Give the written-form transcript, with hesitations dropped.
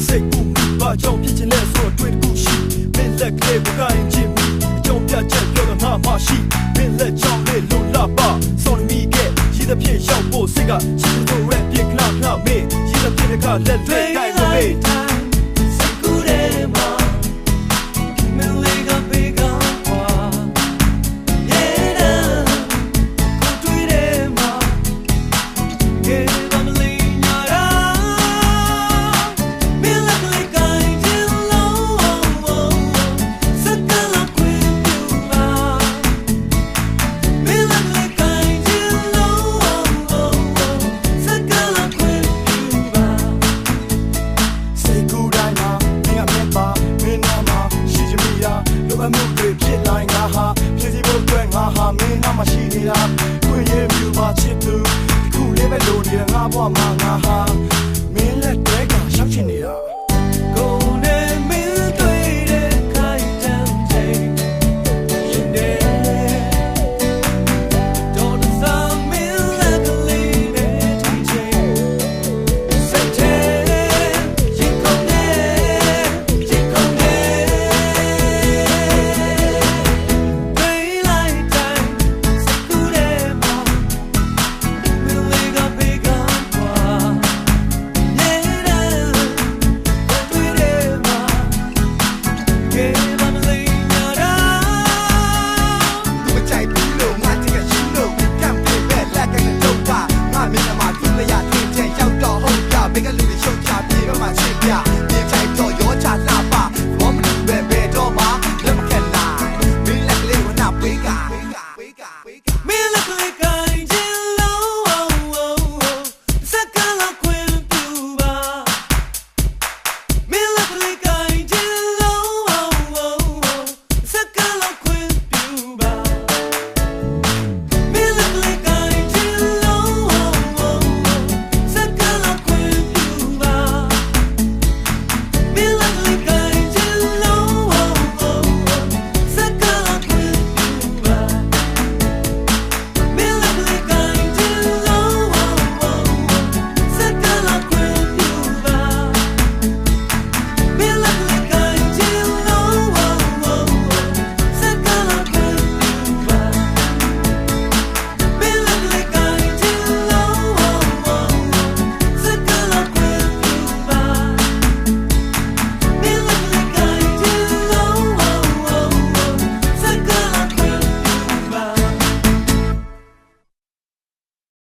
စိတ်ကူဘာကြောင့်ဖြစ်ချင်လဲဆိုတော့တွေ့တခုရှိမင်းလက်ကလေးဘကိုင်းချင်းမိအကြောင်းပြချက်ပြောတော့ငါမရှိမင်းလက်ချောင်းလေးလုံလာပါစောင်းမိကဲရည်သဖြင့်ရောက်ဖို့စိတ်ကချစ်ဖို့ရဲပြခဏခဏမေးရည်သဖြင့်ကလက်လေးကိုင်းမေးစိတ်ကူတဲ့မှာမင်းလေးကပေးကကွာမရှိနေတာတွေ့ရမြူပါချစ်သူဒီခုလေးပဲလိုနေတာငါဘဝမှာငါဟာ